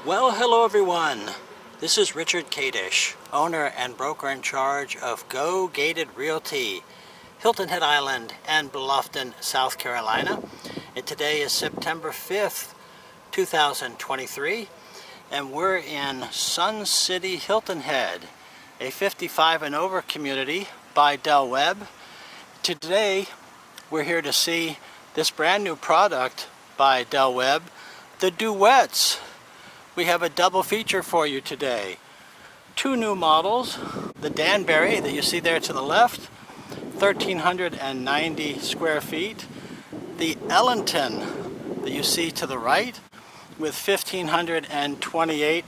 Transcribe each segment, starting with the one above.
Well, hello everyone. This is Richard Kadish, owner and broker in charge of Go Gated Realty, Hilton Head Island and Bluffton, South Carolina. And today is September 5th, 2023, and we're in Sun City, Hilton Head, a 55 and over community by Webb. Today, we're here to see this brand new product by Webb, the Duets. We have a double feature for you today. Two new models, the Danbury that you see there to the left, 1,390 square feet. The Ellington that you see to the right with 1,528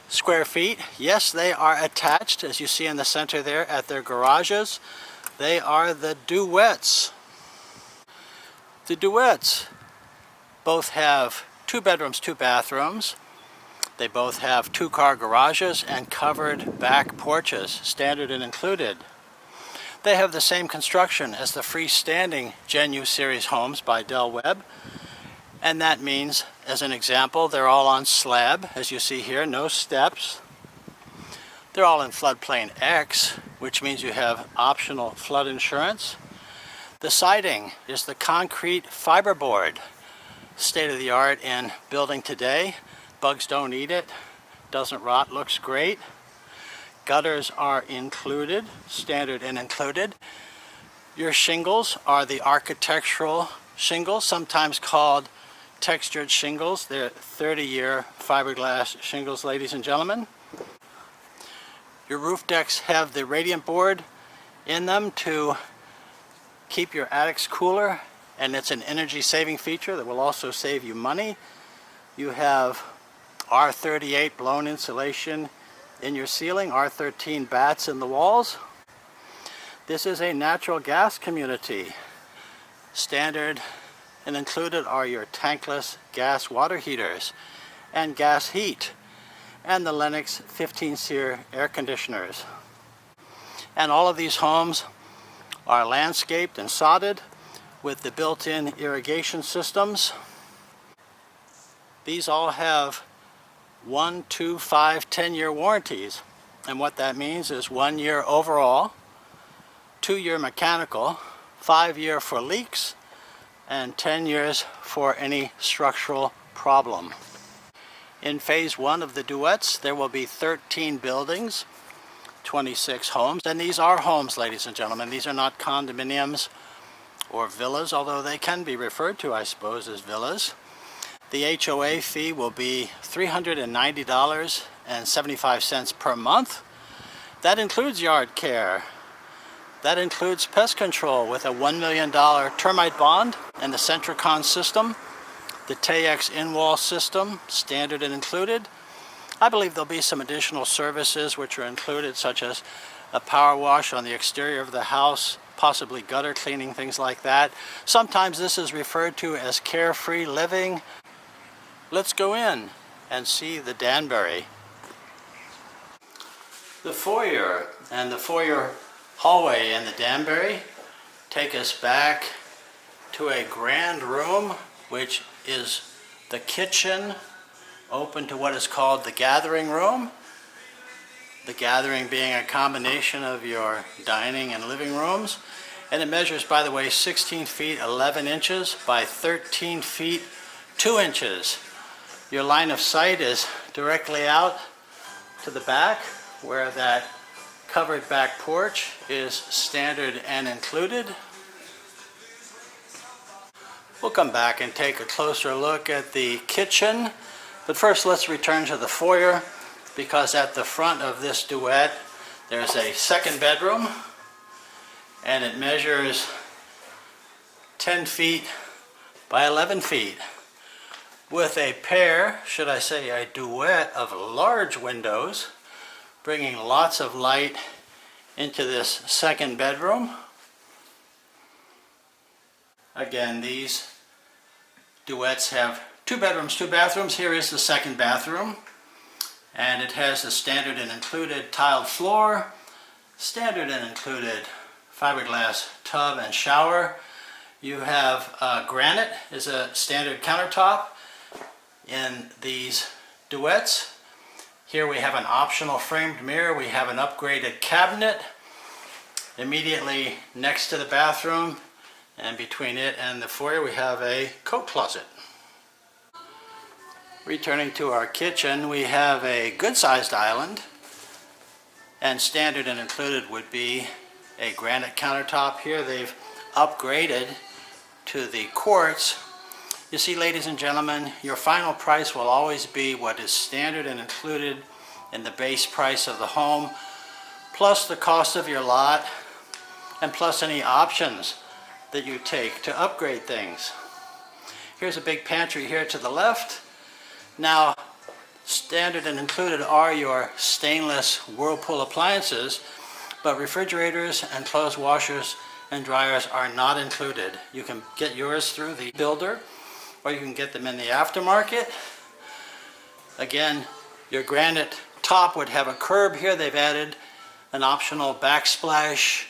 square feet. Yes, they are attached, as you see in the center there at their garages. They are the Duets. The Duets both have 2 bedrooms, 2 bathrooms. They both have 2-car garages and covered back porches, standard and included. They have the same construction as the freestanding Gen U series homes by Webb. And that means, as an example, they're all on slab, as you see here, no steps. They're all in floodplain X, which means you have optional flood insurance. The siding is the concrete fiberboard, state of the art in building today. Bugs don't eat it, doesn't rot, looks great. Gutters are included, standard and included. Your shingles are the architectural shingles, sometimes called textured shingles. They're 30-year fiberglass shingles, ladies and gentlemen. Your roof decks have the radiant board in them to keep your attics cooler, and it's an energy saving feature that will also save you money. You have R38 blown insulation in your ceiling, R13 bats in the walls. This is a natural gas community. Standard and included are your tankless gas water heaters and gas heat and the Lennox 15-seer air conditioners. And all of these homes are landscaped and sodded with the built-in irrigation systems. These all have 1, 2, 5, 10-year warranties. And what that means is 1 year overall, 2-year mechanical, 5-year for leaks, and 10 years for any structural problem. In phase 1 of the Duets, there will be 13 buildings, 26 homes. And these are homes, ladies and gentlemen. These are not condominiums or villas, although they can be referred to, I suppose, as villas. The HOA fee will be $390.75 per month. That includes yard care. That includes pest control with a $1 million termite bond and the Centricon system, the Taex in-wall system, standard and included. I believe there'll be some additional services which are included, such as a power wash on the exterior of the house, possibly gutter cleaning, things like that. Sometimes this is referred to as carefree living. Let's go in and see the Danbury. The foyer and the foyer hallway in the Danbury take us back to a grand room, which is the kitchen, open to what is called the gathering room. The gathering being a combination of your dining and living rooms. And it measures, by the way, 16 feet 11 inches by 13 feet 2 inches. Your line of sight is directly out to the back, where that covered back porch is standard and included. We'll come back and take a closer look at the kitchen, but first let's return to the foyer, because at the front of this Duet there's a second bedroom, and it measures 10 feet by 11 feet. With a pair, should I say a duet, of large windows, bringing lots of light into this second bedroom. Again, these Duets have 2 bedrooms, 2 bathrooms. Here is the second bathroom, and it has the standard and included tiled floor, standard and included fiberglass tub and shower. You have granite is a standard countertop in these Duets. Here we have an optional framed mirror. We have an upgraded cabinet immediately next to the bathroom, and between it and the foyer we have a coat closet. Returning to our kitchen, we have a good-sized island, and standard and included would be a granite countertop. Here they've upgraded to the quartz. You see, ladies and gentlemen, your final price will always be what is standard and included in the base price of the home, plus the cost of your lot, and plus any options that you take to upgrade things. Here's a big pantry here to the left. Now, standard and included are your stainless Whirlpool appliances, but refrigerators and clothes washers and dryers are not included. You can get yours through the builder, or you can get them in the aftermarket. Again, your granite top would have a curb here. They've added an optional backsplash.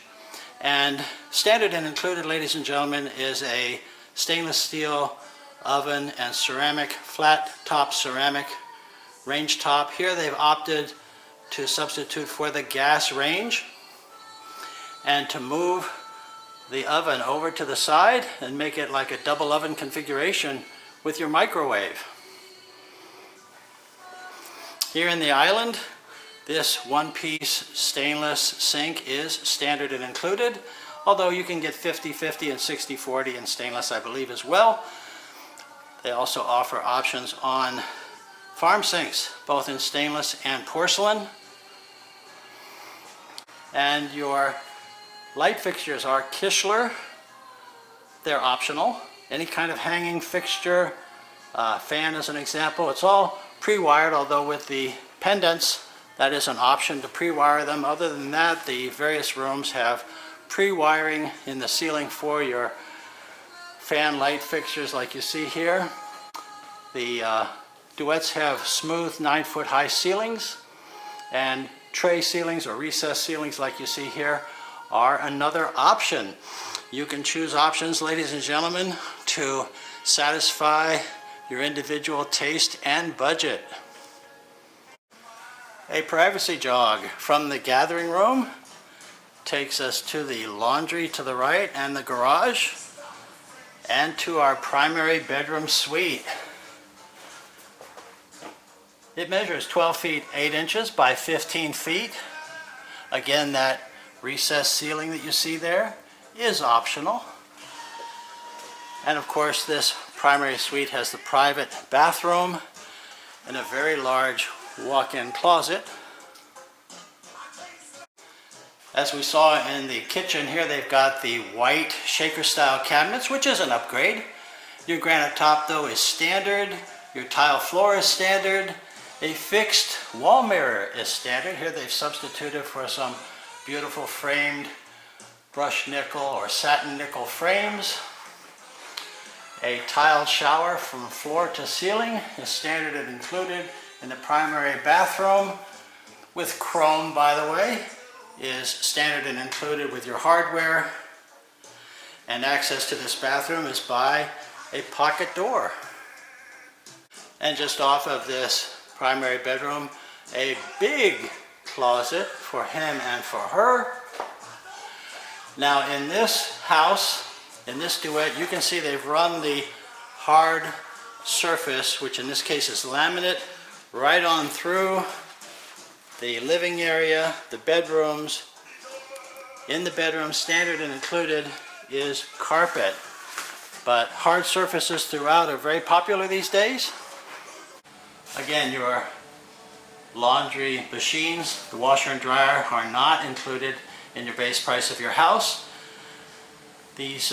And standard and included, ladies and gentlemen, is a stainless steel oven and ceramic, flat top ceramic range top. Here they've opted to substitute for the gas range and to move the oven over to the side and make it like a double oven configuration with your microwave. Here in the island, this one-piece stainless sink is standard and included, although you can get 50/50 and 60/40 in stainless, I believe, as well. They also offer options on farm sinks, both in stainless and porcelain. And your light fixtures are Kichler. They're optional. Any kind of hanging fixture, fan as an example, it's all pre-wired, although with the pendants, that is an option to pre-wire them. Other than that, the various rooms have pre-wiring in the ceiling for your fan light fixtures like you see here. The Duets have smooth 9-foot high ceilings, and tray ceilings or recessed ceilings like you see here are another option. You can choose options, ladies and gentlemen, to satisfy your individual taste and budget. A privacy jog from the gathering room takes us to the laundry to the right and the garage, and to our primary bedroom suite. It measures 12 feet 8 inches by 15 feet. Again, that recessed ceiling that you see there is optional. And of course, this primary suite has the private bathroom and a very large walk-in closet. As we saw in the kitchen here, they've got the white shaker style cabinets, which is an upgrade. Your granite top though is standard. Your tile floor is standard. A fixed wall mirror is standard. Here they've substituted for some beautiful framed brushed nickel or satin nickel frames. A tiled shower from floor to ceiling is standard and included in the primary bathroom, with chrome, by the way, is standard and included with your hardware. And access to this bathroom is by a pocket door. And just off of this primary bedroom, a big closet for him and for her. Now in this house, in this Duet, you can see they've run the hard surface, which in this case is laminate, right on through the living area, the bedrooms. In the bedroom, standard and included is carpet, but hard surfaces throughout are very popular these days. Again, your laundry machines, the washer and dryer, are not included in your base price of your house. These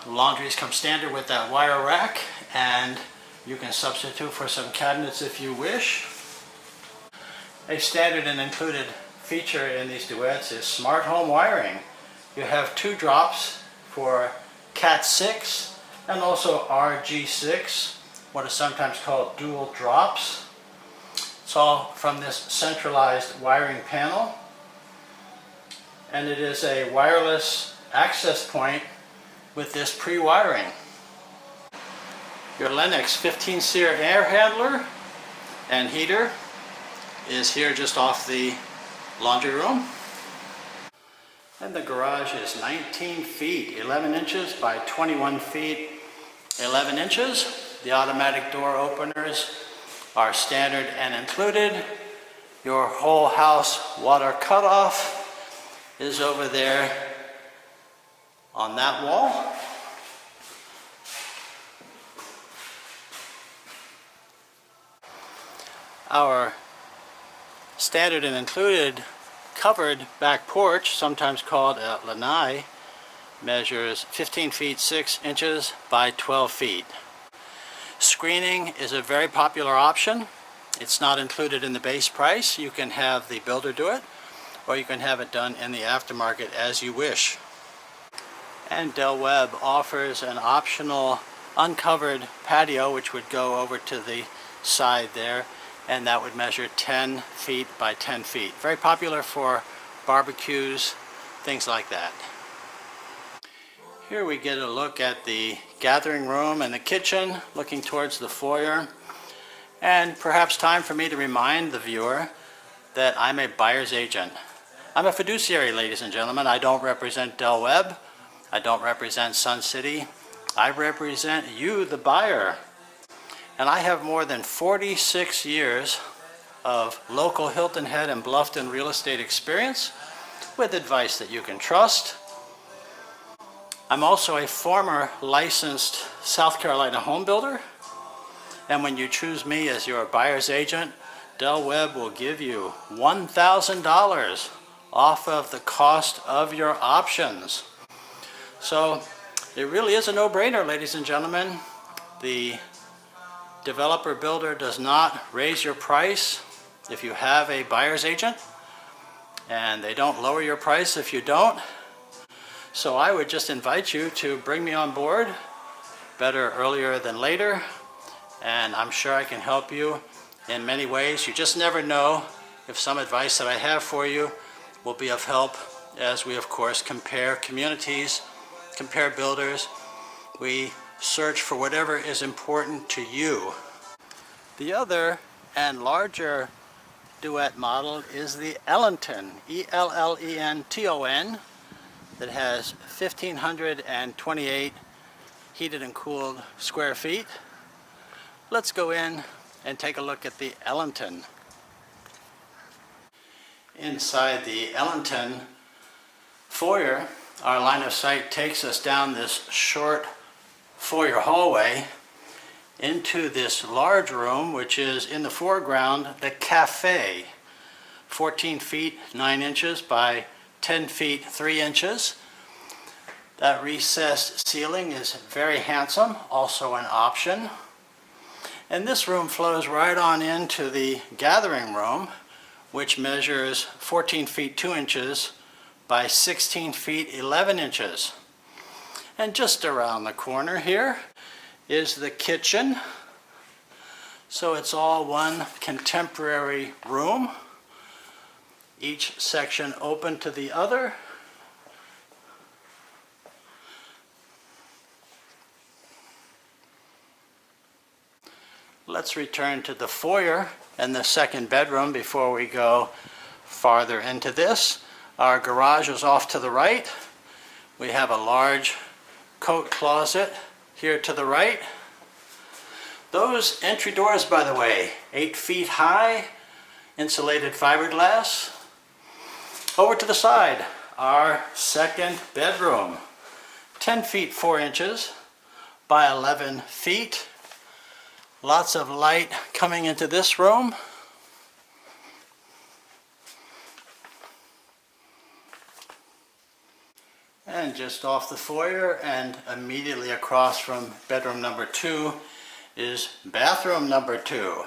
laundries come standard with that wire rack, and you can substitute for some cabinets if you wish. A standard and included feature in these Duets is smart home wiring. You have 2 drops for Cat 6 and also RG6, what is sometimes called dual drops. It's all from this centralized wiring panel, and it is a wireless access point with this pre-wiring. Your Lennox 15-seer air handler and heater is here just off the laundry room. And the garage is 19 feet, 11 inches by 21 feet, 11 inches. The automatic door openers are standard and included. Your whole house water cutoff is over there on that wall. Our standard and included covered back porch, sometimes called a lanai, measures 15 feet 6 inches by 12 feet. Screening is a very popular option. It's not included in the base price. You can have the builder do it, or you can have it done in the aftermarket as you wish. And Webb offers an optional uncovered patio which would go over to the side there, and that would measure 10 feet by 10 feet. Very popular for barbecues, things like that. Here we get a look at the gathering room and the kitchen, looking towards the foyer. And perhaps time for me to remind the viewer that I'm a buyer's agent. I'm a fiduciary, ladies and gentlemen. I don't represent Webb. I don't represent Sun City. I represent you, the buyer. And I have more than 46 years of local Hilton Head and Bluffton real estate experience with advice that you can trust. I'm also a former licensed South Carolina home builder. And when you choose me as your buyer's agent, Webb will give you $1,000 off of the cost of your options. So it really is a no-brainer, ladies and gentlemen. The developer builder does not raise your price if you have a buyer's agent, and they don't lower your price if you don't. So I would just invite you to bring me on board. Better earlier than later, and I'm sure I can help you in many ways. You just never know if some advice that I have for you will be of help, as we of course compare communities, compare builders. We search for whatever is important to you. The other and larger Duet model is the Ellenton, E-L-L-E-N-T-O-N, that has 1,528 heated and cooled square feet. Let's go in and take a look at the Ellenton. Inside the Ellenton foyer, our line of sight takes us down this short foyer hallway into this large room, which is in the foreground, the cafe. 14 feet 9 inches by 10 feet 3 inches. That recessed ceiling is very handsome, also an option. And this room flows right on into the gathering room, which measures 14 feet 2 inches by 16 feet 11 inches. And just around the corner here is the kitchen. So it's all one contemporary room, each section open to the other. Let's return to the foyer and the second bedroom before we go farther into this. Our garage is off to the right. We have a large coat closet here to the right. Those entry doors, by the way, 8 feet high, insulated fiberglass. Over to the side, our second bedroom, 10 feet 4 inches by 11 feet. Lots of light coming into this room. And just off the foyer and immediately across from bedroom number 2 is bathroom number 2.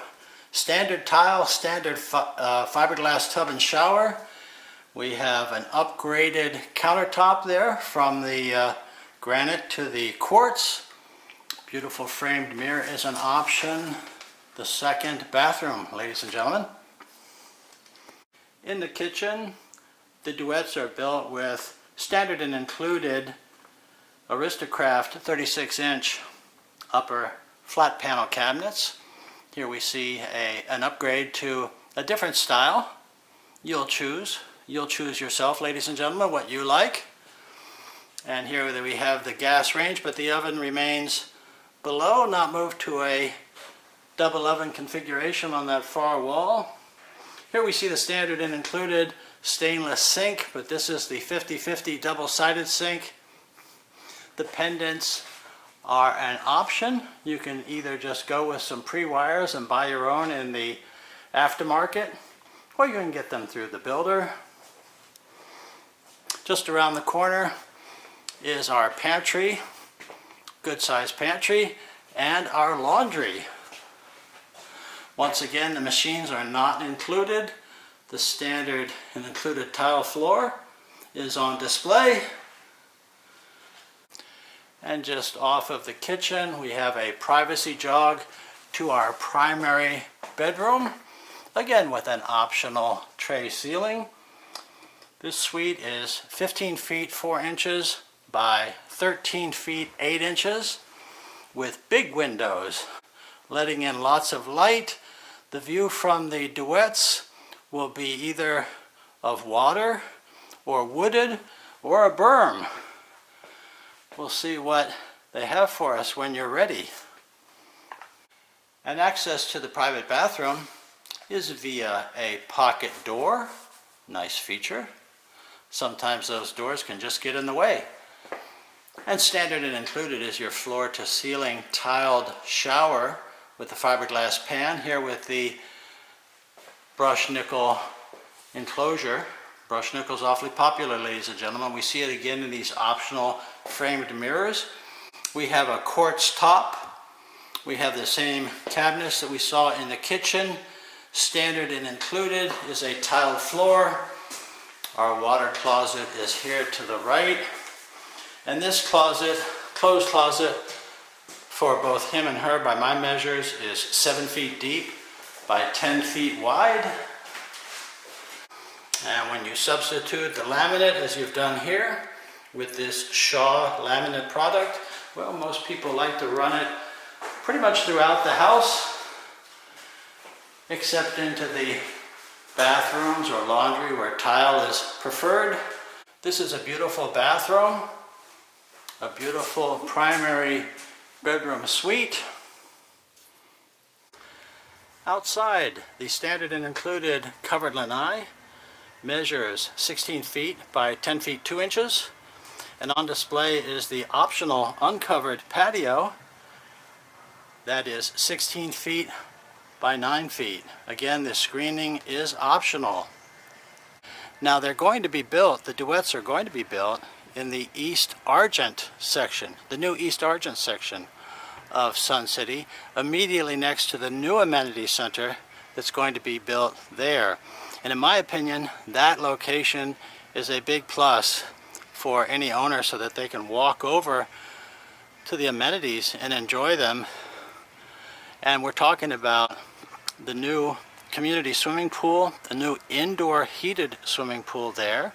Standard tile, standard fiberglass tub and shower. We have an upgraded countertop there from the granite to the quartz. Beautiful framed mirror is an option. The second bathroom, ladies and gentlemen. In the kitchen, the Duets are built with standard and included Aristocraft 36-inch upper flat panel cabinets. Here we see an upgrade to a different style. You'll choose yourself, ladies and gentlemen, what you like. And here we have the gas range, but the oven remains below, not moved to a double oven configuration on that far wall. Here we see the standard and included stainless sink, but this is the 50-50 double-sided sink. The pendants are an option. You can either just go with some pre-wires and buy your own in the aftermarket, or you can get them through the builder. Just around the corner is our pantry, good sized pantry, and our laundry. Once again, the machines are not included. The standard and included tile floor is on display. And just off of the kitchen, we have a privacy jog to our primary bedroom, again with an optional tray ceiling. This suite is 15 feet 4 inches by 13 feet 8 inches with big windows letting in lots of light. The view from the Duets will be either of water or wooded or a berm. We'll see what they have for us when you're ready. And access to the private bathroom is via a pocket door. Nice feature. Sometimes those doors can just get in the way. And standard and included is your floor to ceiling tiled shower with the fiberglass pan, here with the brushed nickel enclosure. Brushed nickel is awfully popular, ladies and gentlemen. We see it again in these optional framed mirrors. We have a quartz top. We have the same cabinets that we saw in the kitchen. Standard and included is a tiled floor. Our water closet is here to the right. And this closet, closed closet, for both him and her by my measures is 7 feet deep by 10 feet wide. And when you substitute the laminate, as you've done here, with this Shaw laminate product, well, most people like to run it pretty much throughout the house, except into the bathrooms or laundry where tile is preferred. This is a beautiful bathroom, a beautiful primary bedroom suite. Outside, the standard and included covered lanai measures 16 feet by 10 feet 2 inches. And on display is the optional uncovered patio that is 16 feet by 9 feet. Again, the screening is optional. Now they're going to be built, the Duets are going to be built in the East Argent section, the new East Argent section of Sun City, immediately next to the new amenity center that's going to be built there. And in my opinion, that location is a big plus for any owner so that they can walk over to the amenities and enjoy them. And we're talking about the new community swimming pool, the new indoor heated swimming pool there.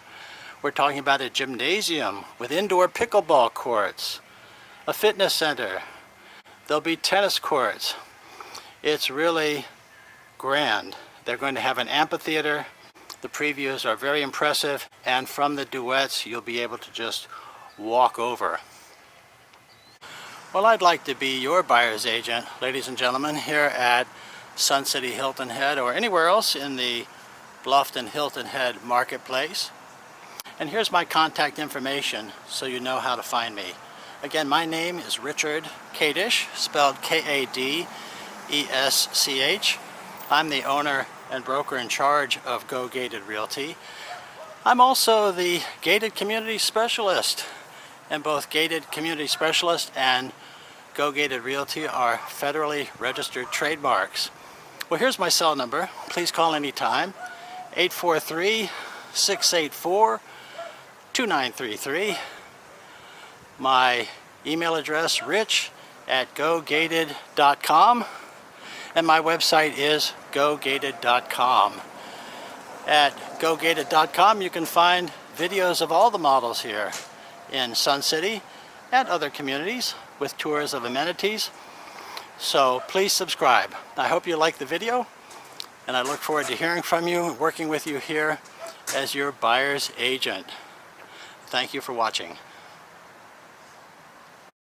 We're talking about a gymnasium with indoor pickleball courts, a fitness center. There'll be tennis courts. It's really grand. They're going to have an amphitheater. The previews are very impressive, and from the Duets you'll be able to just walk over. Well, I'd like to be your buyer's agent, ladies and gentlemen, here at Sun City Hilton Head or anywhere else in the Bluffton Hilton Head marketplace. And here's my contact information so you know how to find me. Again, my name is Richard Kadish, spelled K-A-D-E-S-C-H. I'm the owner and broker in charge of Go Gated Realty. I'm also the Gated Community Specialist, and both Gated Community Specialist and Go Gated Realty are federally registered trademarks. Well, here's my cell number. Please call anytime. 843-684-2933. My email address, rich@gogated.com. And my website is gogated.com. At gogated.com you can find videos of all the models here in Sun City and other communities with tours of amenities. So please subscribe. I hope you like the video, and I look forward to hearing from you and working with you here as your buyer's agent. Thank you for watching.